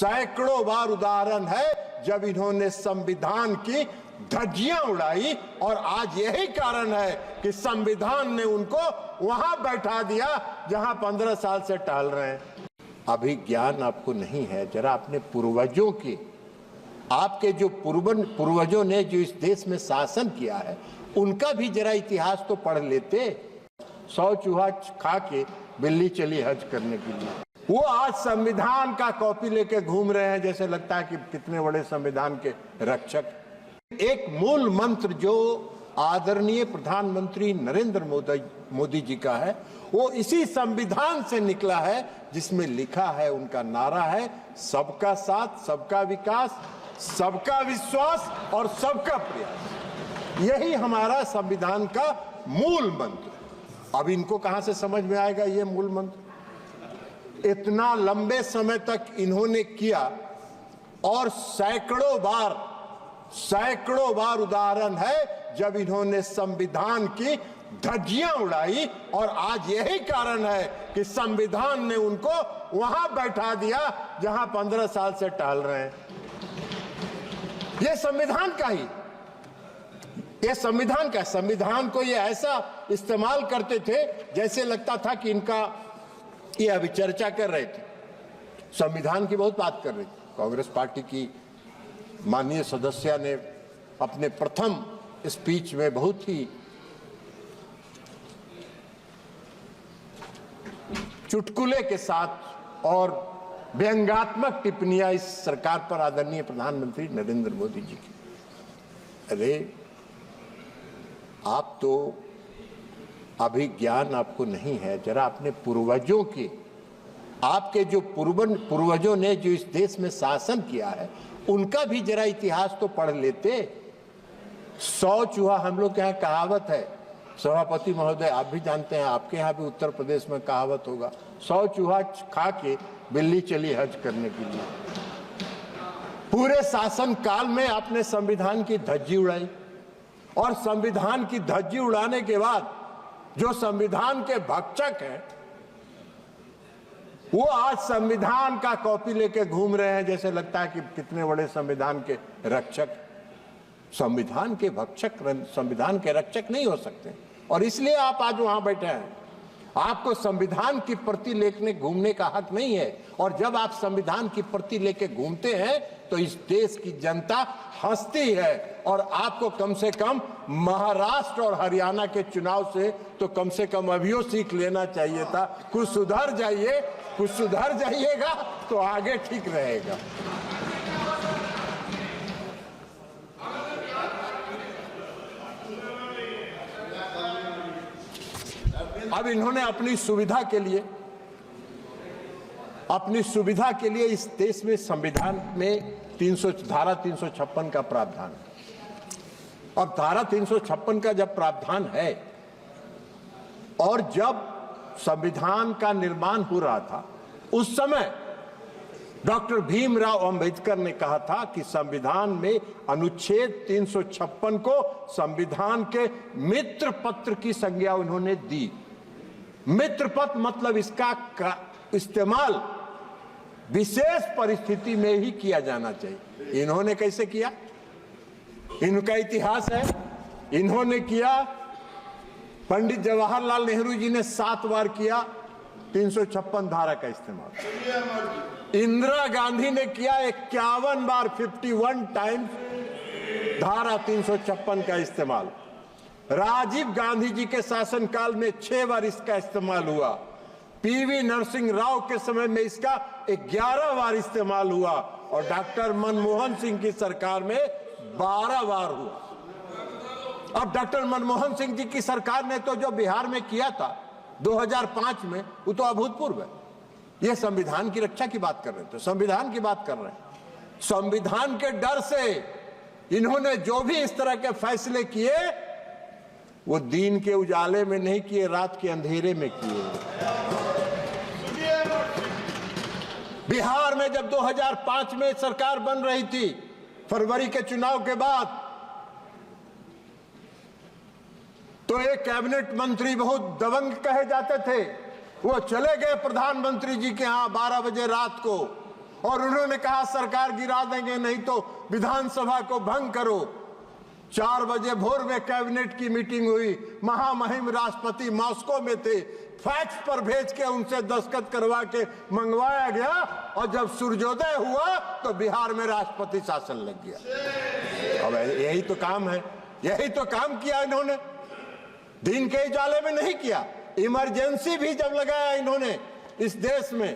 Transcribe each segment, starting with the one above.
सैकड़ों बार उदाहरण है जब इन्होंने संविधान की धज्जियां उड़ाई, और आज यही कारण है कि संविधान ने उनको वहां बैठा दिया जहां 15 साल से टहल रहे हैं। अभी ज्ञान आपको नहीं है, जरा अपने पूर्वजों की, आपके जो पूर्वजों ने जो इस देश में शासन किया है उनका भी जरा इतिहास तो पढ़ लेते। 100 चूहा खा के बिल्ली चली हज करने के लिए, वो आज संविधान का कॉपी लेके घूम रहे हैं, जैसे लगता है कि कितने बड़े संविधान के रक्षक। एक मूल मंत्र जो आदरणीय प्रधानमंत्री नरेंद्र मोदी जी का है, वो इसी संविधान से निकला है, जिसमें लिखा है, उनका नारा है, सबका साथ, सबका विकास, सबका विश्वास और सबका प्रयास। यही हमारा संविधान का मूल मंत्र। अब इनको कहां से समझ में आएगा ये मूल मंत्र? इतना लंबे समय तक इन्होंने किया, और सैकड़ों बार उदाहरण है जब इन्होंने संविधान की धज्जियां उड़ाई, और आज यही कारण है कि संविधान ने उनको वहां बैठा दिया जहां 15 साल से टहल रहे हैं। ये संविधान का ही, ये संविधान का, संविधान को ये ऐसा इस्तेमाल करते थे जैसे लगता था कि इनका, ये अभी चर्चा कर रहे थे, संविधान की बहुत बात कर रही थी कांग्रेस पार्टी की माननीय सदस्य ने अपने प्रथम स्पीच में बहुत ही चुटकुले के साथ और व्यंग्यात्मक टिप्पणियां इस सरकार पर आदरणीय प्रधानमंत्री नरेंद्र मोदी जी की। अरे आप तो, अभी ज्ञान आपको नहीं है, जरा अपने पूर्वजों की, आपके जो पूर्वजों ने जो इस देश में शासन किया है उनका भी जरा इतिहास तो पढ़ लेते। 100 चूहा, हम लोग के यहाँ कहावत है, सभापति महोदय आप भी जानते हैं, आपके यहाँ भी उत्तर प्रदेश में कहावत होगा, 100 चूहा खा के बिल्ली चली हज करने के लिए। पूरे शासन काल में आपने संविधान की धज्जी उड़ाई, और संविधान की धज्जी उड़ाने के बाद जो संविधान के भक्षक हैं वो आज संविधान का कॉपी लेके घूम रहे हैं, जैसे लगता है कि कितने बड़े संविधान के रक्षक। संविधान के भक्षक संविधान के रक्षक नहीं हो सकते, और इसलिए आप आज वहां बैठे हैं। आपको संविधान की प्रति लेके घूमने का हक नहीं है, और जब आप संविधान की प्रति लेके घूमते हैं तो इस देश की जनता हंसती है। और आपको कम से कम महाराष्ट्र और हरियाणा के चुनाव से तो कम से कम अभियो सीख लेना चाहिए था। कुछ सुधर जाइए, कुछ सुधर जाइएगा तो आगे ठीक रहेगा। अब इन्होंने अपनी सुविधा के लिए इस देश में संविधान में धारा 356 का प्रावधान है। अब धारा 356 का जब प्रावधान है, और जब संविधान का निर्माण हो रहा था उस समय डॉक्टर भीमराव अंबेडकर ने कहा था कि संविधान में अनुच्छेद 356 को संविधान के मित्र पत्र की संज्ञा उन्होंने दी। मित्र पत्र मतलब इसका इस्तेमाल विशेष परिस्थिति में ही किया जाना चाहिए। इन्होंने कैसे किया? इनका इतिहास है, इन्होंने किया, पंडित जवाहरलाल नेहरू जी ने 7 बार किया 356 धारा का इस्तेमाल। इंदिरा गांधी ने किया 51 बार, 51 टाइम्स धारा 356 का इस्तेमाल। राजीव गांधी जी के शासनकाल में 6 बार इसका इस्तेमाल हुआ। पीवी नरसिंह राव के समय में इसका 11 बार इस्तेमाल हुआ, और डॉक्टर मनमोहन सिंह की सरकार में 12 बार हुआ। अब डॉक्टर मनमोहन सिंह जी की सरकार ने तो जो बिहार में किया था 2005 में, वो तो अभूतपूर्व है। ये संविधान की रक्षा की बात कर रहे थे, संविधान की बात कर रहे हैं। संविधान के डर से इन्होंने जो भी इस तरह के फैसले किए वो दिन के उजाले में नहीं किए, रात के अंधेरे में किए। बिहार में जब 2005 में सरकार बन रही थी, फरवरी के चुनाव के बाद, तो एक कैबिनेट मंत्री बहुत दबंग कहे जाते थे, वो चले गए प्रधानमंत्री जी के यहां 12 बजे रात को, और उन्होंने कहा सरकार गिरा देंगे, नहीं तो विधानसभा को भंग करो। 4 बजे भोर में कैबिनेट की मीटिंग हुई, महामहिम राष्ट्रपति मॉस्को में थे, फैक्स पर भेज के उनसे दस्तखत करवा के मंगवाया गया, और जब सूर्योदय हुआ तो बिहार में राष्ट्रपति शासन लग गया। अब यही तो काम है, यही तो काम किया इन्होंने, दिन के उजाले में नहीं किया। इमरजेंसी भी जब लगाया इन्होंने इस देश में,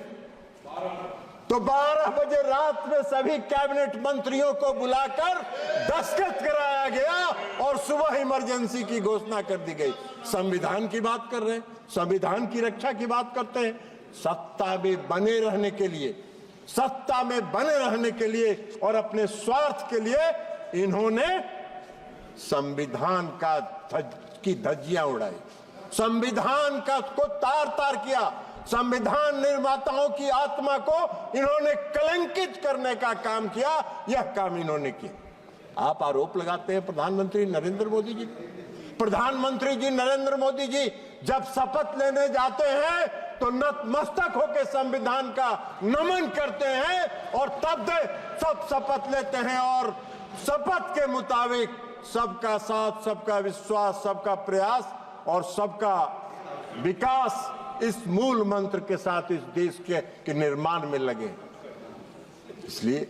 तो 12 बजे रात में सभी कैबिनेट मंत्रियों को बुलाकर दस्तखत कराया गया और सुबह इमरजेंसी की घोषणा कर दी गई। संविधान की बात कर रहे हैं, संविधान की रक्षा की बात करते हैं। सत्ता में बने रहने के लिए, सत्ता में बने रहने के लिए और अपने स्वार्थ के लिए इन्होंने संविधान की धज्जियां उड़ाई, संविधान का को तार तार किया, संविधान निर्माताओं की आत्मा को इन्होंने कलंकित करने का काम किया। यह काम इन्होंने किया। आप आरोप लगाते हैं प्रधानमंत्री नरेंद्र मोदी जी। प्रधानमंत्री जी नरेंद्र मोदी जी जब शपथ लेने जाते हैं तो नतमस्तक होकर संविधान का नमन करते हैं और तब सब शपथ लेते हैं और शपथ के मुताबिक सबका साथ, सबका विश्वास, सबका प्रयास और सबका विकास, इस मूल मंत्र के साथ इस देश के निर्माण में लगे। इसलिए